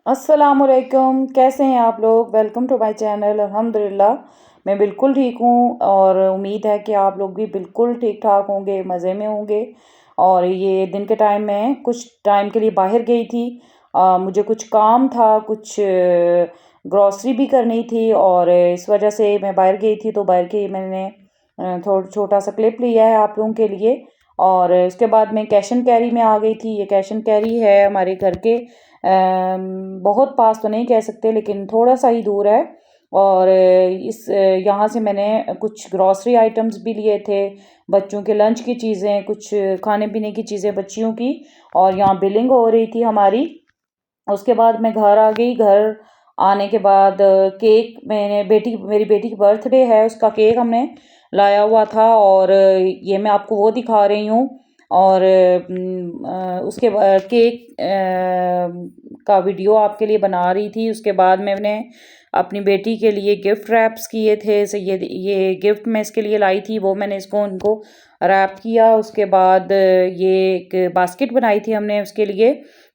अस्सलामुअलैकुम, कैसे हैं आप लोग। Welcome to my channel. अल्हम्दुलिल्लाह मैं बिल्कुल ठीक हूँ और उम्मीद है कि आप लोग भी बिल्कुल ठीक ठाक होंगे, मज़े में होंगे। और ये दिन के टाइम में कुछ टाइम के लिए बाहर गई थी। मुझे कुछ काम था, कुछ ग्रॉसरी भी करनी थी और इस वजह से मैं बाहर गई थी। तो बाहर के मैंने थोड़ा छोटा सा क्लिप लिया है आप लोगों के लिए। और उसके बाद मैं कैश एंड कैरी में आ गई थी। ये कैश एंड कैरी है हमारे घर के बहुत पास तो नहीं कह सकते, लेकिन थोड़ा सा ही दूर है। और इस यहाँ से मैंने कुछ ग्रॉसरी आइटम्स भी लिए थे, बच्चों के लंच की चीज़ें, कुछ खाने पीने की चीज़ें बच्चियों की। और यहाँ बिलिंग हो रही थी हमारी। उसके बाद मैं घर आ गई। घर आने के बाद केक, मैंने मेरी बेटी की बर्थडे है, उसका केक हमने लाया हुआ था और ये मैं आपको वो दिखा रही हूँ। और उसके बाद केक का वीडियो आपके लिए बना रही थी। उसके बाद मैंने अपनी बेटी के लिए गिफ्ट रैप्स किए थे। ये गिफ्ट मैं इसके लिए लाई थी, वो मैंने इसको उनको रैप किया। उसके बाद ये एक बास्केट बनाई थी हमने उसके लिए।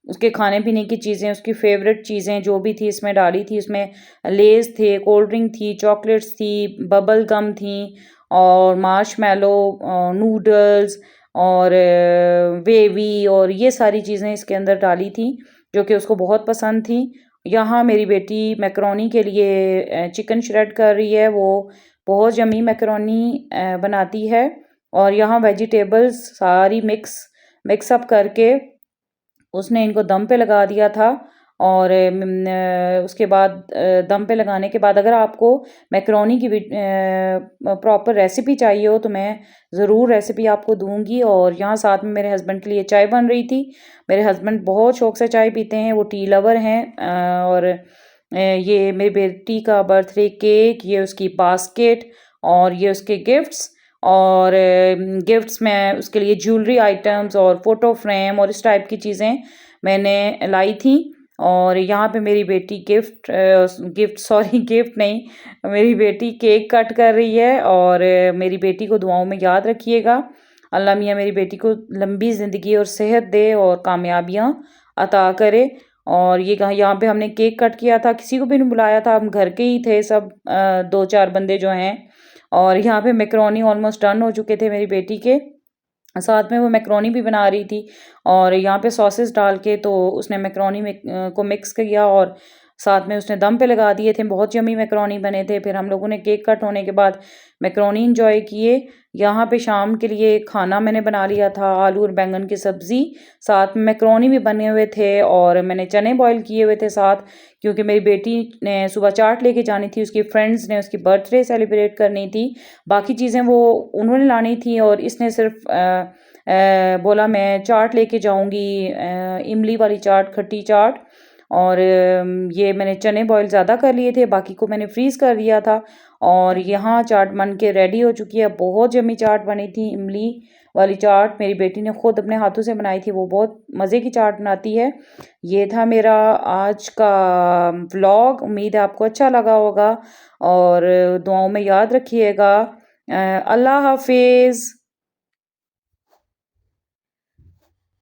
उसके खाने पीने की चीज़ें, उसकी फेवरेट चीज़ें जो भी थी इसमें डाली थी। इसमें लेज़ थे, कोल्ड ड्रिंक थी, चॉकलेट्स थी, बबल गम थी और मार्शमैलो, नूडल्स और वेवी और ये सारी चीज़ें इसके अंदर डाली थी जो कि उसको बहुत पसंद थी। यहाँ मेरी बेटी मैकरोनी के लिए चिकन श्रेड कर रही है। वो बहुत यम्मी मैकरोनी बनाती है। और यहाँ वेजिटेबल्स सारी मिक्स अप करके उसने इनको दम पे लगा दिया था। और उसके बाद दम पे लगाने के बाद अगर आपको मैकरोनी की प्रॉपर रेसिपी चाहिए हो तो मैं ज़रूर रेसिपी आपको दूंगी। और यहाँ साथ में मेरे हस्बैंड के लिए चाय बन रही थी। मेरे हस्बैंड बहुत शौक से चाय पीते हैं, वो टी लवर हैं। और ये मेरी बेटी का बर्थडे केक, ये उसकी बास्केट और ये उसके गिफ्ट्स। और गिफ्ट्स में उसके लिए ज्वेलरी आइटम्स और फोटो फ्रेम और इस टाइप की चीज़ें मैंने लाई थी। और यहाँ पे मेरी बेटी गिफ्ट नहीं, मेरी बेटी केक कट कर रही है। और मेरी बेटी को दुआओं में याद रखिएगा। अल्लाह मियाँ मेरी बेटी को लंबी ज़िंदगी और सेहत दे और कामयाबियाँ अता करे। और ये कहा यहाँ पे हमने केक कट किया था, किसी को भी नहीं बुलाया था, हम घर के ही थे सब, दो चार बंदे जो हैं। और यहाँ पे मैकरोनी ऑलमोस्ट डन हो चुके थे मेरी बेटी के। साथ में वो मैकरोनी भी बना रही थी और यहाँ पे सॉसेस डाल के तो उसने मैकरोनी में को मिक्स किया और साथ में उसने दम पे लगा दिए थे। बहुत यम्मी मैकरोनी बने थे। फिर हम लोगों ने केक कट होने के बाद मैकरोनी इंजॉय किए। यहाँ पे शाम के लिए खाना मैंने बना लिया था, आलू और बैंगन की सब्ज़ी, साथ में मैकरोनी भी बने हुए थे और मैंने चने बॉईल किए हुए थे साथ, क्योंकि मेरी बेटी ने सुबह चाट लेके जानी थी, उसकी फ्रेंड्स ने उसकी बर्थडे सेलिब्रेट करनी थी। बाकी चीज़ें वो उन्होंने लानी थी और इसने सिर्फ बोला मैं चाट लेके जाऊंगी, इमली वाली चाट, खट्टी चाट। और ये मैंने चने बॉईल ज़्यादा कर लिए थे, बाकी को मैंने फ्रीज़ कर दिया था। और यहाँ चाट बन के रेडी हो चुकी है। बहुत यम्मी चाट बनी थी, इमली वाली चाट मेरी बेटी ने खुद अपने हाथों से बनाई थी, वो बहुत मज़े की चाट बनाती है। ये था मेरा आज का व्लॉग, उम्मीद है आपको अच्छा लगा होगा और दुआओं में याद रखिएगा। अल्लाह हाफिज़।